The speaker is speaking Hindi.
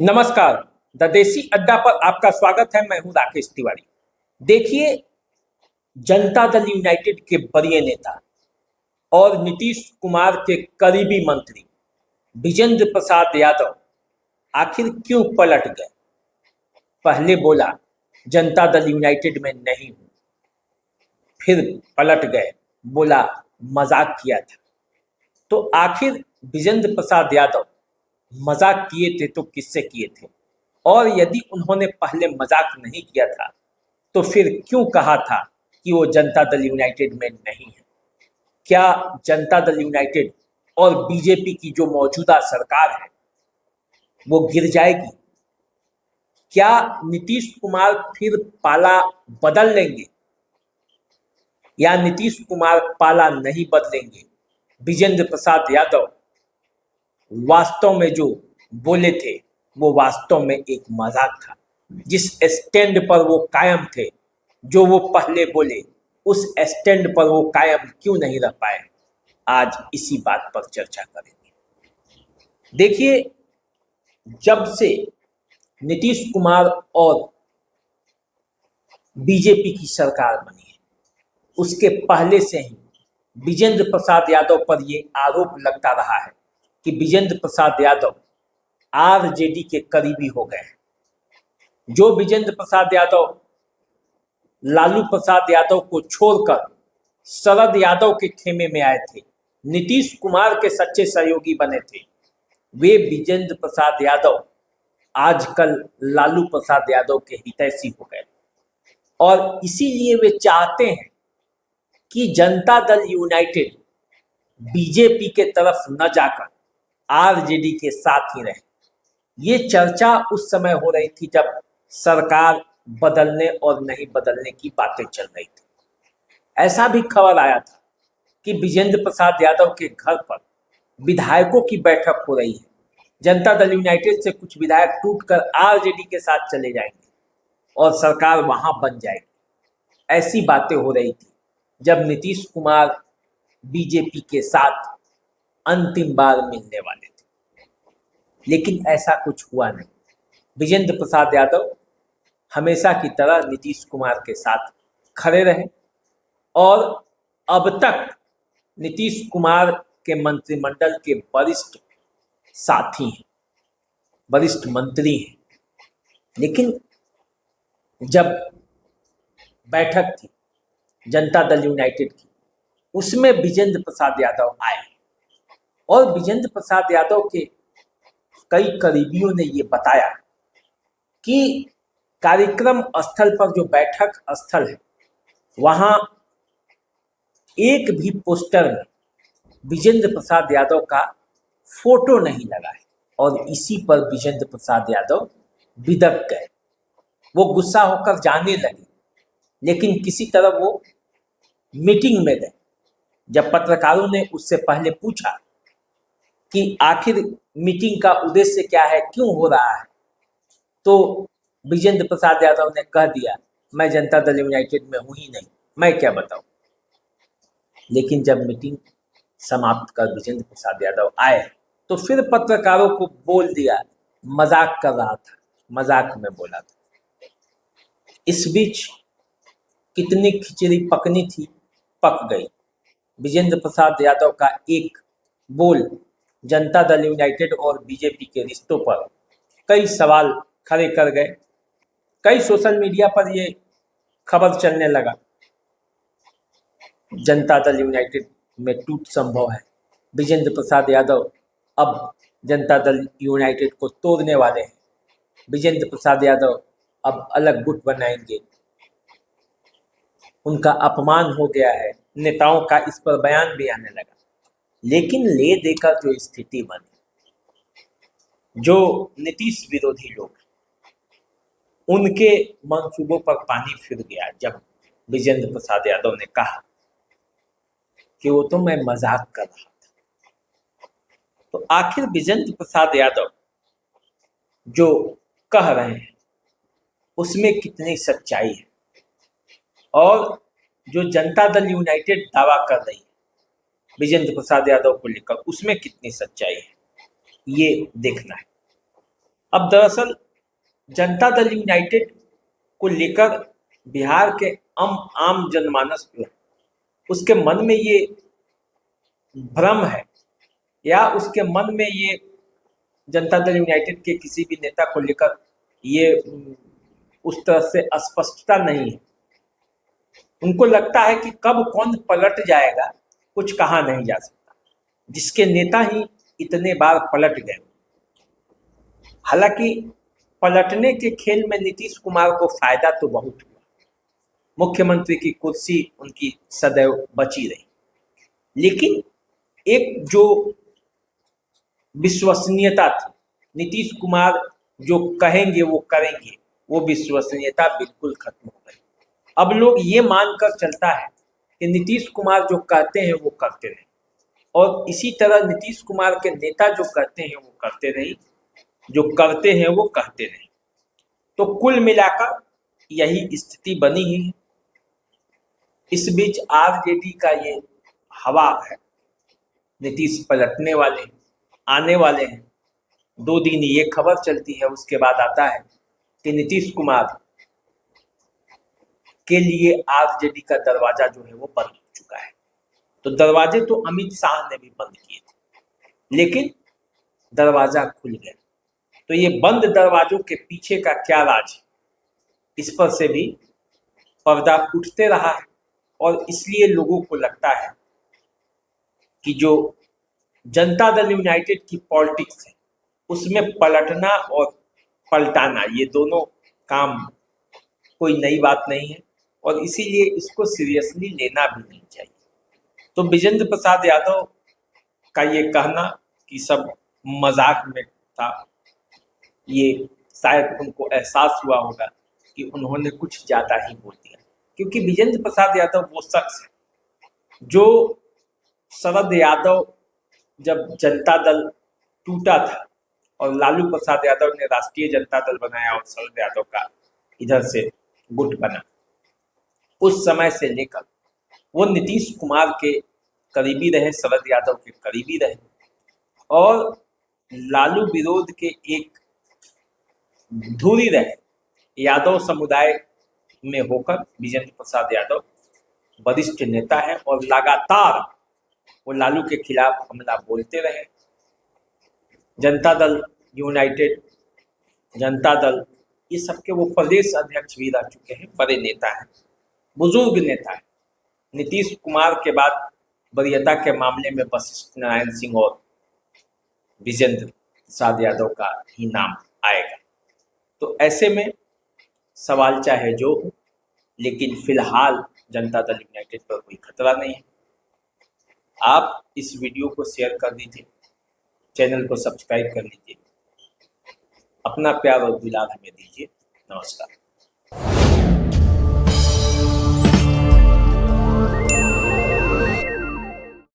नमस्कार। द देसी अड्डा पर आपका स्वागत है। मैं हूं राकेश तिवारी। देखिए, जनता दल यूनाइटेड के वरीय नेता और नीतीश कुमार के करीबी मंत्री विजेंद्र प्रसाद यादव आखिर क्यों पलट गए। पहले बोला जनता दल यूनाइटेड में नहीं हूं, फिर पलट गए, बोला मजाक किया था। तो आखिर विजेंद्र प्रसाद यादव मजाक किए थे तो किससे किए थे, और यदि उन्होंने पहले मजाक नहीं किया था तो फिर क्यों कहा था कि वो जनता दल यूनाइटेड में नहीं है। क्या जनता दल यूनाइटेड और बीजेपी की जो मौजूदा सरकार है वो गिर जाएगी? क्या नीतीश कुमार फिर पाला बदल लेंगे या नीतीश कुमार पाला नहीं बदलेंगे? विजेंद्र प्रसाद यादव वास्तव में जो बोले थे वो वास्तव में एक मजाक था। जिस स्टैंड पर वो कायम थे, जो वो पहले बोले, उस स्टैंड पर वो कायम क्यों नहीं रह पाए? आज इसी बात पर चर्चा करेंगे। देखिए, जब से नीतीश कुमार और बीजेपी की सरकार बनी है, उसके पहले से ही विजेंद्र प्रसाद यादव पर ये आरोप लगता रहा है कि विजेंद्र प्रसाद यादव आरजेडी के करीबी हो गए हैं। जो विजेंद्र प्रसाद यादव लालू प्रसाद यादव को छोड़कर शरद यादव के खेमे में आए थे, नीतीश कुमार के सच्चे सहयोगी बने थे, वे विजेंद्र प्रसाद यादव आजकल लालू प्रसाद यादव के हितैषी हो गए। और इसीलिए वे चाहते हैं कि जनता दल यूनाइटेड बीजेपी के तरफ न जाकर आरजेडी के साथ ही रहे। ये चर्चा उस समय हो रही थी जब सरकार बदलने और नहीं बदलने की बातें चल रही थी। ऐसा भी खबर आया था कि विजेंद्र प्रसाद यादव के घर पर विधायकों की बैठक हो रही है। जनता दल यूनाइटेड से कुछ विधायक टूटकर आरजेडी के साथ चले जाएंगे और सरकार वहां बन जाएगी। ऐसी बातें हो रही थी जब नीतीश कुमार बीजेपी के साथ अंतिम बार मिलने वाले थे, लेकिन ऐसा कुछ हुआ नहीं। विजेंद्र प्रसाद यादव हमेशा की तरह नीतीश कुमार के साथ खड़े रहे और अब तक नीतीश कुमार के मंत्रिमंडल के वरिष्ठ साथी हैं, वरिष्ठ मंत्री हैं। लेकिन जब बैठक थी जनता दल यूनाइटेड की, उसमें विजेंद्र प्रसाद यादव आए और विजेंद्र प्रसाद यादव के कई करीबियों ने ये बताया कि कार्यक्रम स्थल पर जो बैठक स्थल है, वहां एक भी पोस्टर में विजेंद्र प्रसाद यादव का फोटो नहीं लगा है। और इसी पर विजेंद्र प्रसाद यादव बिदक गए। वो गुस्सा होकर जाने लगे, लेकिन किसी तरह वो मीटिंग में गए। जब पत्रकारों ने उससे पहले पूछा कि आखिर मीटिंग का उद्देश्य क्या है, क्यों हो रहा है, तो विजेंद्र प्रसाद यादव ने कह दिया, मैं जनता दल यूनाइटेड में हूं ही नहीं, मैं क्या बताऊं। लेकिन जब मीटिंग समाप्त कर विजेंद्र प्रसाद यादव आए तो फिर पत्रकारों को बोल दिया, मजाक कर रहा था, मजाक में बोला था। इस बीच कितनी खिचड़ी पकनी थी, पक गई। विजेंद्र प्रसाद यादव का एक बोल जनता दल यूनाइटेड और बीजेपी के रिश्तों पर कई सवाल खड़े कर गए। कई सोशल मीडिया पर ये खबर चलने लगा, जनता दल यूनाइटेड में टूट संभव है, विजेंद्र प्रसाद यादव अब जनता दल यूनाइटेड को तोड़ने वाले हैं, विजेंद्र प्रसाद यादव अब अलग गुट बनाएंगे, उनका अपमान हो गया है। नेताओं का इस पर बयान भी आने लगा। लेकिन ले देकर जो स्थिति बनी, जो नीतीश विरोधी लोग, उनके मंसूबों पर पानी फिर गया जब विजेंद्र प्रसाद यादव ने कहा कि वो तो मैं मजाक कर रहा था। तो आखिर विजेंद्र प्रसाद यादव जो कह रहे हैं उसमें कितनी सच्चाई है, और जो जनता दल यूनाइटेड दावा कर रही है विजेंद्र प्रसाद यादव को लेकर, उसमें कितनी सच्चाई है, ये देखना है। अब दरअसल जनता दल यूनाइटेड को लेकर बिहार के आम जनमानस जो है उसके मन में ये भ्रम है या उसके मन में ये जनता दल यूनाइटेड के किसी भी नेता को लेकर ये उस तरह से अस्पष्टता नहीं है। उनको लगता है कि कब कौन पलट जाएगा कुछ कहा नहीं जा सकता, जिसके नेता ही इतने बार पलट गए। हालांकि पलटने के खेल में नीतीश कुमार को फायदा तो बहुत हुआ, मुख्यमंत्री की कुर्सी उनकी सदैव बची रही, लेकिन एक जो विश्वसनीयता थी, नीतीश कुमार जो कहेंगे वो करेंगे, वो विश्वसनीयता बिल्कुल खत्म हो गई। अब लोग ये मानकर चलता है कि नीतीश कुमार जो कहते हैं वो करते रहे, और इसी तरह नीतीश कुमार के नेता जो कहते हैं वो करते रहे, जो करते हैं वो कहते रहे। तो कुल मिलाकर यही स्थिति बनी ही है। इस बीच आरजेडी का ये हवा है, नीतीश पलटने वाले आने वाले हैं। 2 दिन ये खबर चलती है, उसके बाद आता है कि नीतीश कुमार के लिए आरजेडी का दरवाजा जो है वो बंद हो चुका है। तो दरवाजे तो अमित शाह ने भी बंद किए थे, लेकिन दरवाजा खुल गया। तो ये बंद दरवाजों के पीछे का क्या राज है, इस पर से भी पर्दा उठते रहा है, और इसलिए लोगों को लगता है कि जो जनता दल यूनाइटेड की पॉलिटिक्स है उसमें पलटना और पलटाना ये दोनों काम कोई नई बात नहीं है, और इसीलिए इसको सीरियसली लेना भी नहीं चाहिए। तो विजेंद्र प्रसाद यादव का ये कहना कि सब मजाक में था, ये शायद उनको एहसास हुआ होगा कि उन्होंने कुछ ज़्यादा ही बोल दिया, क्योंकि विजेंद्र प्रसाद यादव वो शख्स है जो शरद यादव जब जनता दल टूटा था और लालू प्रसाद यादव ने राष्ट्रीय जनता दल बनाया और शरद यादव का इधर से गुट बना, उस समय से लेकर वो नीतीश कुमार के करीबी रहे, शरद यादव के करीबी रहे, और लालू विरोध के एक धुरी रहे। यादव समुदाय में होकर विजेंद्र प्रसाद यादव वरिष्ठ नेता है और लगातार वो लालू के खिलाफ हमला बोलते रहे। जनता दल यूनाइटेड, जनता दल, ये सबके वो प्रदेश अध्यक्ष भी रह चुके हैं, बड़े नेता हैं, बुजुर्ग नेता है। नीतीश कुमार के बाद वरीयता के मामले में वशिष्ठ नारायण सिंह और विजेंद्र प्रसाद यादव का ही नाम आएगा। तो ऐसे में सवाल चाहे जो हो, लेकिन फिलहाल जनता दल यूनाइटेड पर कोई खतरा नहीं है। आप इस वीडियो को शेयर कर दीजिए, चैनल को सब्सक्राइब कर लीजिए, अपना प्यार और दुलार हमें दीजिए। नमस्कार।